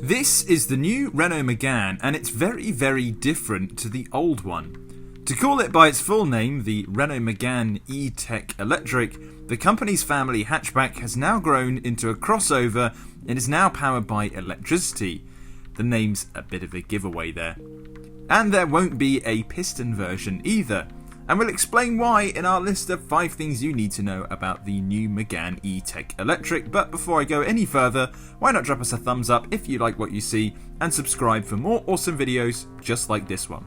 This is the new Renault Megane, and it's very different to the old one. To call it by its full name, the Renault Megane E-Tech Electric, the company's family hatchback has now grown into a crossover and is now powered by electricity. The name's a bit of a giveaway there. And there won't be a piston version either, and we'll explain why in our list of 5 things you need to know about the new Megane E-Tech Electric. But before I go any further, why not drop us a thumbs up if you like what you see, and subscribe for more awesome videos just like this one.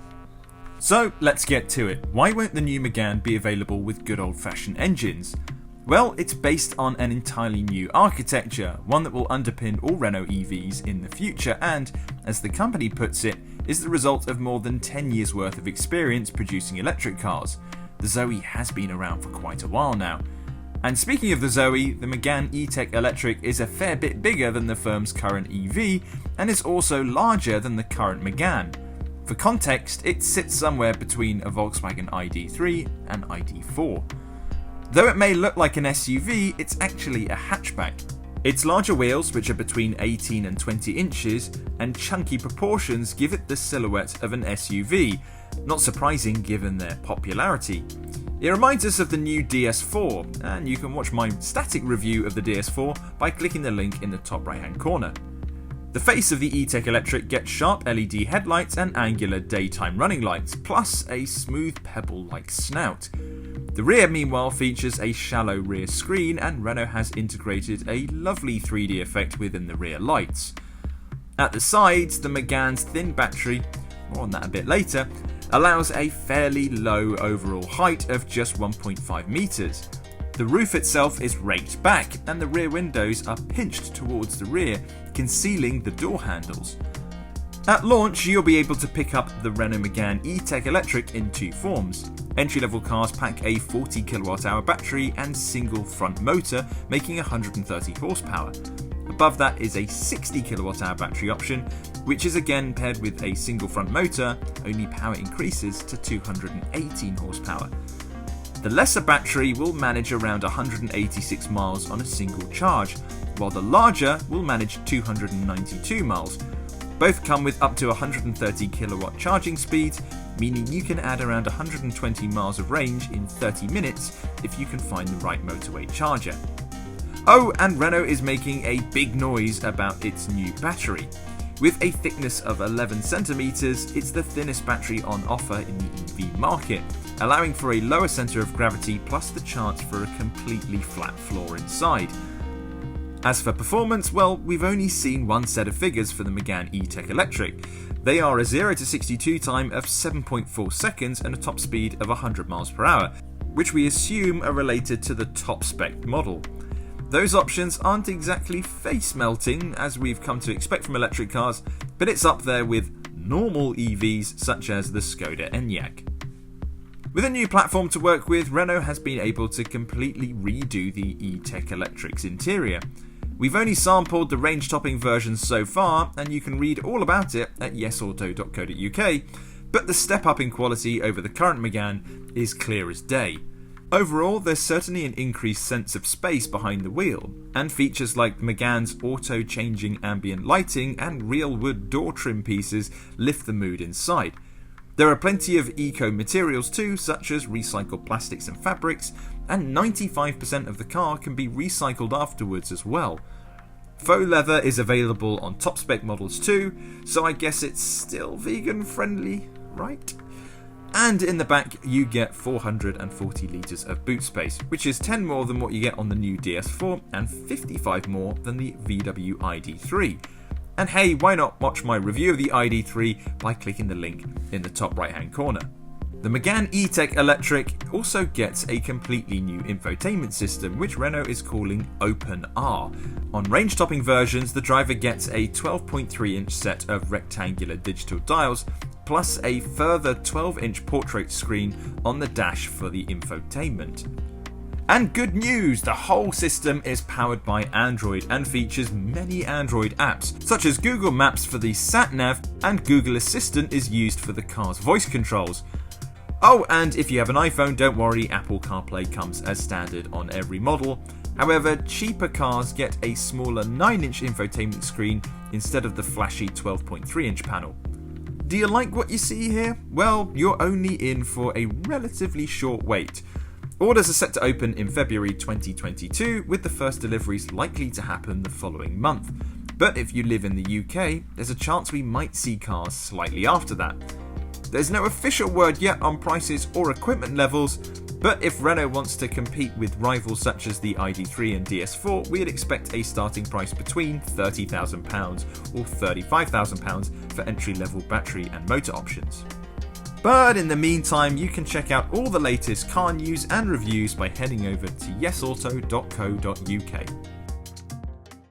So let's get to it. Why won't the new Megane be available with good old-fashioned engines? Well, it's based on an entirely new architecture, one that will underpin all Renault EVs in the future and, as the company puts it, is the result of more than 10 years worth of experience producing electric cars. The Zoe has been around for quite a while now. And speaking of the Zoe, the Megane E-Tech Electric is a fair bit bigger than the firm's current EV and is also larger than the current Megane. For context, it sits somewhere between a Volkswagen ID3 and ID4. Though it may look like an SUV, it's actually a hatchback. Its larger wheels, which are between 18 and 20 inches, and chunky proportions give it the silhouette of an SUV, not surprising given their popularity. It reminds us of the new DS4, and you can watch my static review of the DS4 by clicking the link in the top right hand corner. The face of the E-Tech Electric gets sharp LED headlights and angular daytime running lights, plus a smooth pebble-like snout. The rear meanwhile features a shallow rear screen, and Renault has integrated a lovely 3D effect within the rear lights. At the sides, the Megane's thin battery, more on that a bit later, allows a fairly low overall height of just 1.5 meters. The roof itself is raked back, and the rear windows are pinched towards the rear, concealing the door handles. At launch, you'll be able to pick up the Renault Megane E-Tech Electric in 2 forms. Entry-level cars pack a 40 kWh battery and single front motor, making 130 horsepower. Above that is a 60 kWh battery option, which is again paired with a single front motor, only power increases to 218 horsepower. The lesser battery will manage around 186 miles on a single charge, while the larger will manage 292 miles. Both come with up to 130 kilowatt charging speeds, meaning you can add around 120 miles of range in 30 minutes if you can find the right motorway charger. Oh, and Renault is making a big noise about its new battery. With a thickness of 11 centimeters, it's the thinnest battery on offer in the EV market, allowing for a lower center of gravity plus the chance for a completely flat floor inside. As for performance, well, we've only seen one set of figures for the Megane E-Tech Electric. They are a 0 to 62 time of 7.4 seconds and a top speed of 100 miles per hour, which we assume are related to the top spec model. Those options aren't exactly face-melting, as we've come to expect from electric cars, but it's up there with normal EVs such as the Skoda Enyaq. With a new platform to work with, Renault has been able to completely redo the E-Tech Electric's interior. We've only sampled the range-topping versions so far, and you can read all about it at YesAuto.co.uk, but the step up in quality over the current Megane is clear as day. Overall, there's certainly an increased sense of space behind the wheel, and features like Megane's auto-changing ambient lighting and real wood door trim pieces lift the mood inside. There are plenty of eco materials too, such as recycled plastics and fabrics, and 95% of the car can be recycled afterwards as well. Faux leather is available on top spec models too, so I guess it's still vegan friendly, right? And in the back you get 440 litres of boot space, which is 10 more than what you get on the new DS4 and 55 more than the VW ID3. And hey, why not watch my review of the ID3 by clicking the link in the top right hand corner. The Megane E-Tech Electric also gets a completely new infotainment system, which Renault is calling Open-R. On range-topping versions, the driver gets a 12.3-inch set of rectangular digital dials, plus a further 12-inch portrait screen on the dash for the infotainment. And good news, the whole system is powered by Android and features many Android apps, such as Google Maps for the sat-nav, and Google Assistant is used for the car's voice controls. Oh, and if you have an iPhone, don't worry, Apple CarPlay comes as standard on every model, However, cheaper cars get a smaller 9-inch infotainment screen instead of the flashy 12.3-inch panel. Do you like what you see here? Well, you're only in for a relatively short wait. Orders are set to open in February 2022, with the first deliveries likely to happen the following month. But if you live in the UK, there's a chance we might see cars slightly after that. There's no official word yet on prices or equipment levels, but if Renault wants to compete with rivals such as the ID3 and DS4, we'd expect a starting price between £30,000 or £35,000 for entry-level battery and motor options. But in the meantime, you can check out all the latest car news and reviews by heading over to YesAuto.co.uk.